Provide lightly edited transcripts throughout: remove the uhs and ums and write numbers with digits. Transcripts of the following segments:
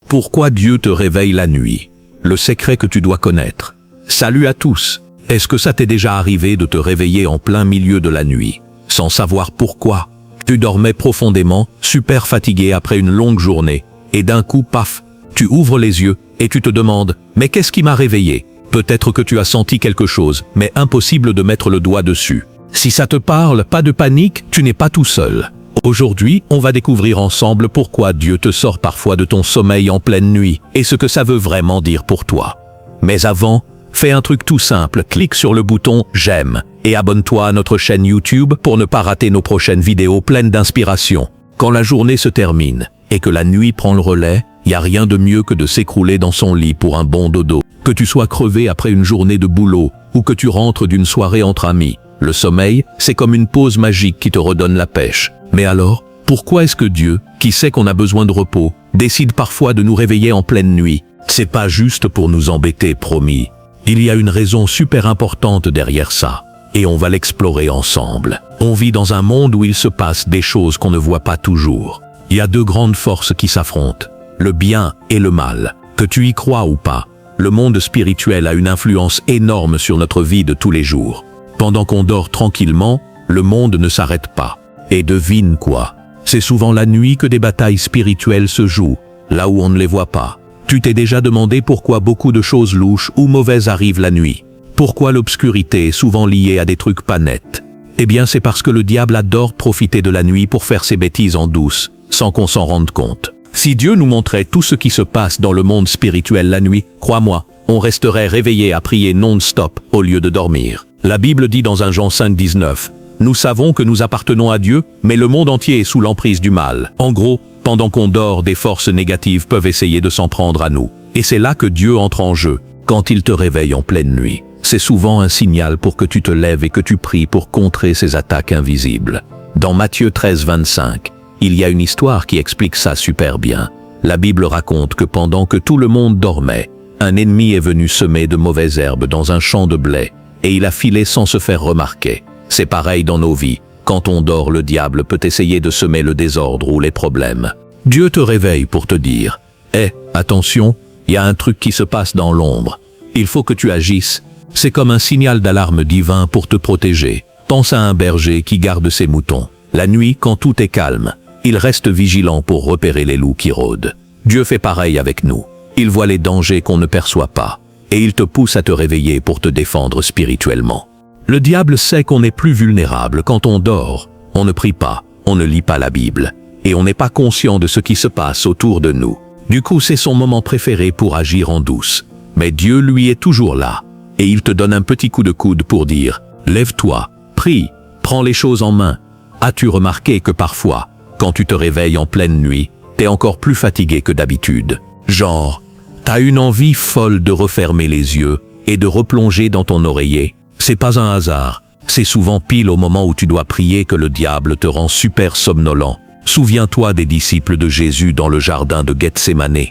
Pourquoi Dieu te réveille la nuit? Le secret que tu dois connaître. Salut à tous. Est-ce que ça t'est déjà arrivé de te réveiller en plein milieu de la nuit, sans savoir pourquoi? Tu dormais profondément, super fatigué après une longue journée, et d'un coup, paf, tu ouvres les yeux, et tu te demandes, mais qu'est-ce qui m'a réveillé? Peut-être que tu as senti quelque chose, mais impossible de mettre le doigt dessus. Si ça te parle, pas de panique, tu n'es pas tout seul. Aujourd'hui, on va découvrir ensemble pourquoi Dieu te sort parfois de ton sommeil en pleine nuit, et ce que ça veut vraiment dire pour toi. Mais avant, fais un truc tout simple, clique sur le bouton « J'aime » et abonne-toi à notre chaîne YouTube pour ne pas rater nos prochaines vidéos pleines d'inspiration. Quand la journée se termine et que la nuit prend le relais, y a rien de mieux que de s'écrouler dans son lit pour un bon dodo. Que tu sois crevé après une journée de boulot ou que tu rentres d'une soirée entre amis, le sommeil, c'est comme une pause magique qui te redonne la pêche. Mais alors, pourquoi est-ce que Dieu, qui sait qu'on a besoin de repos, décide parfois de nous réveiller en pleine nuit? C'est pas juste pour nous embêter, promis. Il y a une raison super importante derrière ça. Et on va l'explorer ensemble. On vit dans un monde où il se passe des choses qu'on ne voit pas toujours. Il y a deux grandes forces qui s'affrontent, le bien et le mal. Que tu y crois ou pas, le monde spirituel a une influence énorme sur notre vie de tous les jours. Pendant qu'on dort tranquillement, le monde ne s'arrête pas. Et devine quoi? C'est souvent la nuit que des batailles spirituelles se jouent, là où on ne les voit pas. Tu t'es déjà demandé pourquoi beaucoup de choses louches ou mauvaises arrivent la nuit? Pourquoi l'obscurité est souvent liée à des trucs pas nets? Eh bien c'est parce que le diable adore profiter de la nuit pour faire ses bêtises en douce, sans qu'on s'en rende compte. Si Dieu nous montrait tout ce qui se passe dans le monde spirituel la nuit, crois-moi, on resterait réveillé à prier non-stop au lieu de dormir. La Bible dit dans 1 Jean 5,19, « Nous savons que nous appartenons à Dieu, mais le monde entier est sous l'emprise du mal. » En gros, pendant qu'on dort, des forces négatives peuvent essayer de s'en prendre à nous. Et c'est là que Dieu entre en jeu, quand il te réveille en pleine nuit. C'est souvent un signal pour que tu te lèves et que tu pries pour contrer ces attaques invisibles. Dans Matthieu 13,25, il y a une histoire qui explique ça super bien. La Bible raconte que pendant que tout le monde dormait, un ennemi est venu semer de mauvaises herbes dans un champ de blé, et il a filé sans se faire remarquer. C'est pareil dans nos vies. Quand on dort, le diable peut essayer de semer le désordre ou les problèmes. Dieu te réveille pour te dire « Hé, attention, il y a un truc qui se passe dans l'ombre. Il faut que tu agisses. » C'est comme un signal d'alarme divin pour te protéger. Pense à un berger qui garde ses moutons. La nuit, quand tout est calme, il reste vigilant pour repérer les loups qui rôdent. Dieu fait pareil avec nous. Il voit les dangers qu'on ne perçoit pas, et il te pousse à te réveiller pour te défendre spirituellement. Le diable sait qu'on est plus vulnérable quand on dort, on ne prie pas, on ne lit pas la Bible, et on n'est pas conscient de ce qui se passe autour de nous. Du coup, c'est son moment préféré pour agir en douce. Mais Dieu, lui, est toujours là, et il te donne un petit coup de coude pour dire « Lève-toi, prie, prends les choses en main ». As-tu remarqué que parfois, quand tu te réveilles en pleine nuit, t'es encore plus fatigué que d'habitude? Genre, t'as une envie folle de refermer les yeux et de replonger dans ton oreiller. C'est pas un hasard, c'est souvent pile au moment où tu dois prier que le diable te rend super somnolent. Souviens-toi des disciples de Jésus dans le jardin de Gethsémane.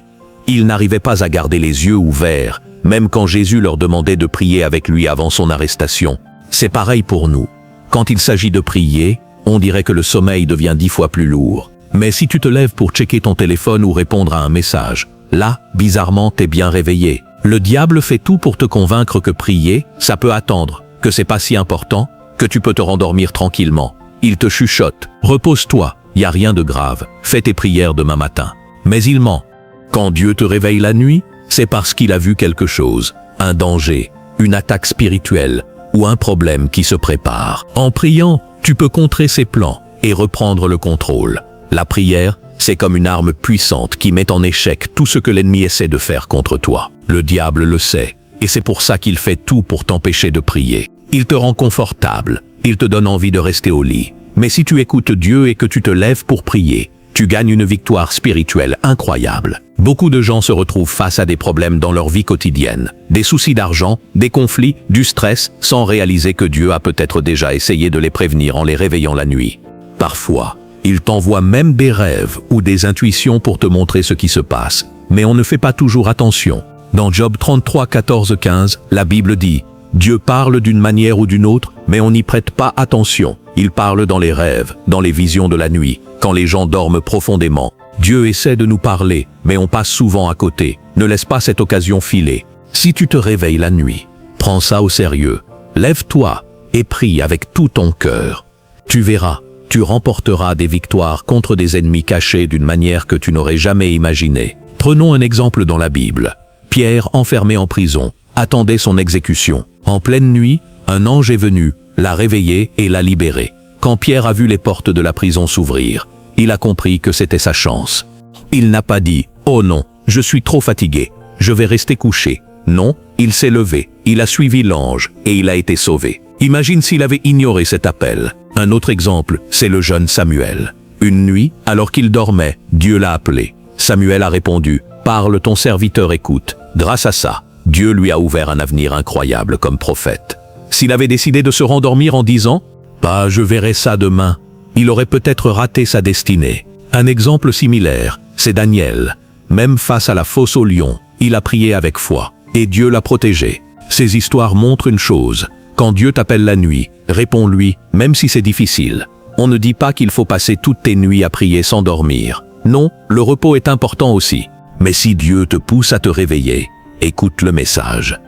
Ils n'arrivaient pas à garder les yeux ouverts, même quand Jésus leur demandait de prier avec lui avant son arrestation. C'est pareil pour nous. Quand il s'agit de prier, on dirait que le sommeil devient 10 fois plus lourd. Mais si tu te lèves pour checker ton téléphone ou répondre à un message, là, bizarrement, t'es bien réveillé. Le diable fait tout pour te convaincre que prier, ça peut attendre, que c'est pas si important, que tu peux te rendormir tranquillement. Il te chuchote, repose-toi, y a rien de grave, fais tes prières demain matin. Mais il ment. Quand Dieu te réveille la nuit, c'est parce qu'il a vu quelque chose, un danger, une attaque spirituelle ou un problème qui se prépare. En priant, tu peux contrer ses plans et reprendre le contrôle. La prière, c'est comme une arme puissante qui met en échec tout ce que l'ennemi essaie de faire contre toi. Le diable le sait, et c'est pour ça qu'il fait tout pour t'empêcher de prier. Il te rend confortable, il te donne envie de rester au lit. Mais si tu écoutes Dieu et que tu te lèves pour prier, tu gagnes une victoire spirituelle incroyable. Beaucoup de gens se retrouvent face à des problèmes dans leur vie quotidienne, des soucis d'argent, des conflits, du stress, sans réaliser que Dieu a peut-être déjà essayé de les prévenir en les réveillant la nuit. Parfois, il t'envoie même des rêves ou des intuitions pour te montrer ce qui se passe, mais on ne fait pas toujours attention. Dans Job 33, 14, 15, la Bible dit « Dieu parle d'une manière ou d'une autre, mais on n'y prête pas attention. Il parle dans les rêves, dans les visions de la nuit, quand les gens dorment profondément. Dieu essaie de nous parler, mais on passe souvent à côté. Ne laisse pas cette occasion filer. Si tu te réveilles la nuit, prends ça au sérieux. Lève-toi et prie avec tout ton cœur. Tu verras, tu remporteras des victoires contre des ennemis cachés d'une manière que tu n'aurais jamais imaginée. Prenons un exemple dans la Bible. Pierre, enfermé en prison, attendait son exécution. En pleine nuit, un ange est venu, l'a réveillé et l'a libéré. Quand Pierre a vu les portes de la prison s'ouvrir, il a compris que c'était sa chance. Il n'a pas dit « Oh non, je suis trop fatigué, je vais rester couché ». Non, il s'est levé, il a suivi l'ange et il a été sauvé. Imagine s'il avait ignoré cet appel. Un autre exemple, c'est le jeune Samuel. Une nuit, alors qu'il dormait, Dieu l'a appelé. Samuel a répondu « Parle, ton serviteur écoute ». Grâce à ça, Dieu lui a ouvert un avenir incroyable comme prophète. S'il avait décidé de se rendormir en disant « Bah, je verrai ça demain », il aurait peut-être raté sa destinée. Un exemple similaire, c'est Daniel. Même face à la fosse au lion, il a prié avec foi. Et Dieu l'a protégé. Ces histoires montrent une chose. Quand Dieu t'appelle la nuit, réponds-lui, même si c'est difficile. On ne dit pas qu'il faut passer toutes tes nuits à prier sans dormir. Non, le repos est important aussi. Mais si Dieu te pousse à te réveiller, écoute le message.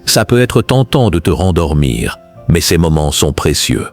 Ça peut être tentant de te rendormir, mais ces moments sont précieux.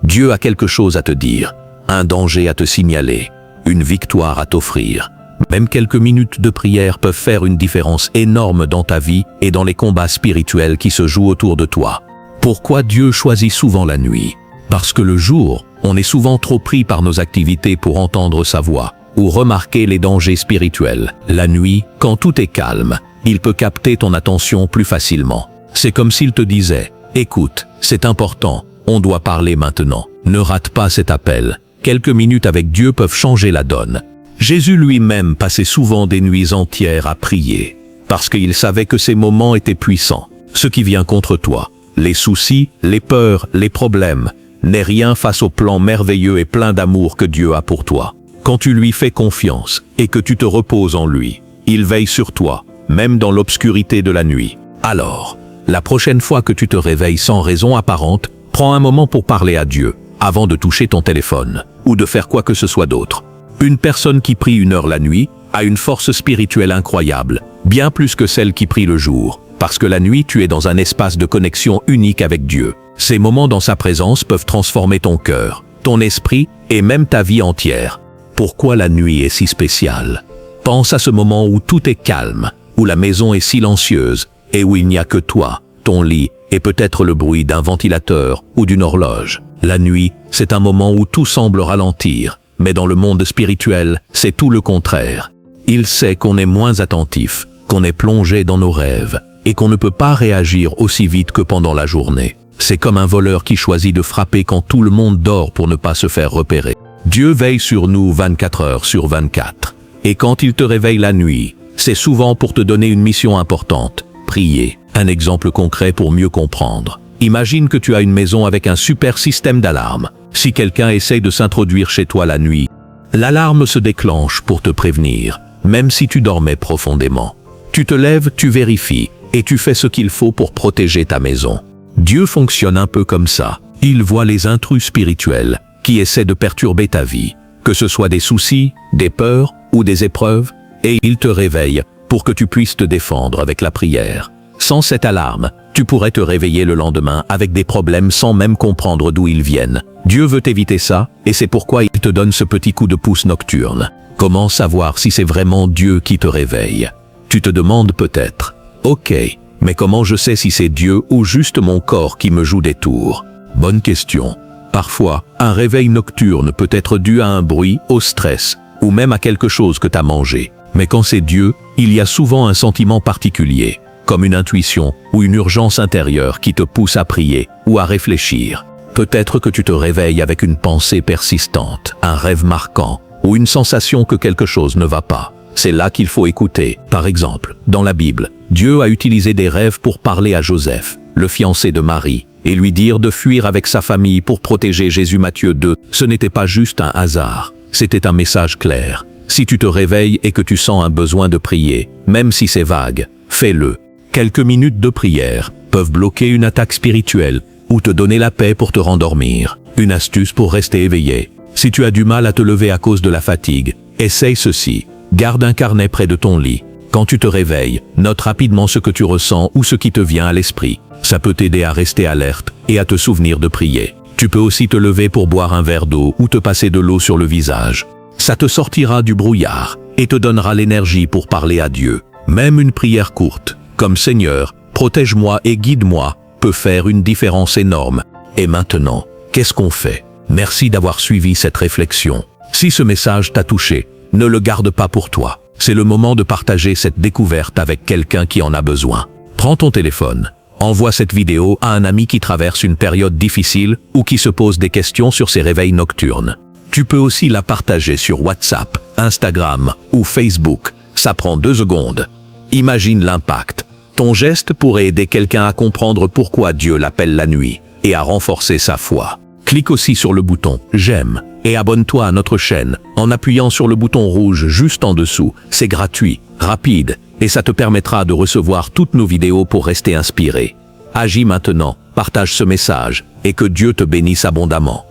Dieu a quelque chose à te dire, un danger à te signaler, une victoire à t'offrir. Même quelques minutes de prière peuvent faire une différence énorme dans ta vie et dans les combats spirituels qui se jouent autour de toi. Pourquoi Dieu choisit souvent la nuit? Parce que le jour, on est souvent trop pris par nos activités pour entendre sa voix ou remarquer les dangers spirituels. La nuit, quand tout est calme, il peut capter ton attention plus facilement. C'est comme s'il te disait « Écoute, c'est important, on doit parler maintenant. Ne rate pas cet appel. Quelques minutes avec Dieu peuvent changer la donne. » Jésus lui-même passait souvent des nuits entières à prier, parce qu'il savait que ces moments étaient puissants. Ce qui vient contre toi, les soucis, les peurs, les problèmes, n'est rien face au plan merveilleux et plein d'amour que Dieu a pour toi. Quand tu lui fais confiance et que tu te reposes en lui, il veille sur toi, même dans l'obscurité de la nuit. Alors, la prochaine fois que tu te réveilles sans raison apparente, prends un moment pour parler à Dieu, avant de toucher ton téléphone, ou de faire quoi que ce soit d'autre. Une personne qui prie 1 heure la nuit a une force spirituelle incroyable, bien plus que celle qui prie le jour, parce que la nuit tu es dans un espace de connexion unique avec Dieu. Ces moments dans sa présence peuvent transformer ton cœur, ton esprit et même ta vie entière. Pourquoi la nuit est si spéciale? Pense à ce moment où tout est calme, où la maison est silencieuse et où il n'y a que toi, ton lit et peut-être le bruit d'un ventilateur ou d'une horloge. La nuit, c'est un moment où tout semble ralentir. Mais dans le monde spirituel, c'est tout le contraire. Il sait qu'on est moins attentif, qu'on est plongé dans nos rêves, et qu'on ne peut pas réagir aussi vite que pendant la journée. C'est comme un voleur qui choisit de frapper quand tout le monde dort pour ne pas se faire repérer. Dieu veille sur nous 24 heures sur 24. Et quand il te réveille la nuit, c'est souvent pour te donner une mission importante, prier. Un exemple concret pour mieux comprendre. Imagine que tu as une maison avec un super système d'alarme. Si quelqu'un essaye de s'introduire chez toi la nuit, l'alarme se déclenche pour te prévenir, même si tu dormais profondément. Tu te lèves, tu vérifies, et tu fais ce qu'il faut pour protéger ta maison. Dieu fonctionne un peu comme ça. Il voit les intrus spirituels qui essaient de perturber ta vie, que ce soit des soucis, des peurs ou des épreuves, et il te réveille pour que tu puisses te défendre avec la prière. Sans cette alarme, tu pourrais te réveiller le lendemain avec des problèmes sans même comprendre d'où ils viennent. Dieu veut éviter ça, et c'est pourquoi il te donne ce petit coup de pouce nocturne. Comment savoir si c'est vraiment Dieu qui te réveille? Tu te demandes peut-être, ok, mais comment je sais si c'est Dieu ou juste mon corps qui me joue des tours? Bonne question. Parfois, un réveil nocturne peut être dû à un bruit, au stress, ou même à quelque chose que t'as mangé. Mais quand c'est Dieu, il y a souvent un sentiment particulier, comme une intuition ou une urgence intérieure qui te pousse à prier ou à réfléchir. Peut-être que tu te réveilles avec une pensée persistante, un rêve marquant ou une sensation que quelque chose ne va pas. C'est là qu'il faut écouter. Par exemple, dans la Bible, Dieu a utilisé des rêves pour parler à Joseph, le fiancé de Marie, et lui dire de fuir avec sa famille pour protéger Jésus. Matthieu 2. Ce n'était pas juste un hasard, c'était un message clair. Si tu te réveilles et que tu sens un besoin de prier, même si c'est vague, fais-le. Quelques minutes de prière peuvent bloquer une attaque spirituelle ou te donner la paix pour te rendormir. Une astuce pour rester éveillé. Si tu as du mal à te lever à cause de la fatigue, Essaye ceci. Garde un carnet près de ton lit. Quand tu te réveilles, note rapidement ce que tu ressens ou ce qui te vient à l'esprit. Ça peut t'aider à rester alerte et à te souvenir de prier. Tu peux aussi te lever pour boire un verre d'eau ou te passer de l'eau sur le visage. Ça te sortira du brouillard et te donnera l'énergie pour parler à Dieu. Même une prière courte, comme Seigneur, protège-moi et guide-moi, peut faire une différence énorme. Et maintenant, qu'est-ce qu'on fait? Merci d'avoir suivi cette réflexion. Si ce message t'a touché, ne le garde pas pour toi. C'est le moment de partager cette découverte avec quelqu'un qui en a besoin. Prends ton téléphone. Envoie cette vidéo à un ami qui traverse une période difficile ou qui se pose des questions sur ses réveils nocturnes. Tu peux aussi la partager sur WhatsApp, Instagram ou Facebook. Ça prend 2 secondes. Imagine l'impact. Ton geste pourrait aider quelqu'un à comprendre pourquoi Dieu l'appelle la nuit et à renforcer sa foi. Clique aussi sur le bouton « J'aime » et abonne-toi à notre chaîne en appuyant sur le bouton rouge juste en dessous. C'est gratuit, rapide et ça te permettra de recevoir toutes nos vidéos pour rester inspiré. Agis maintenant, partage ce message et que Dieu te bénisse abondamment.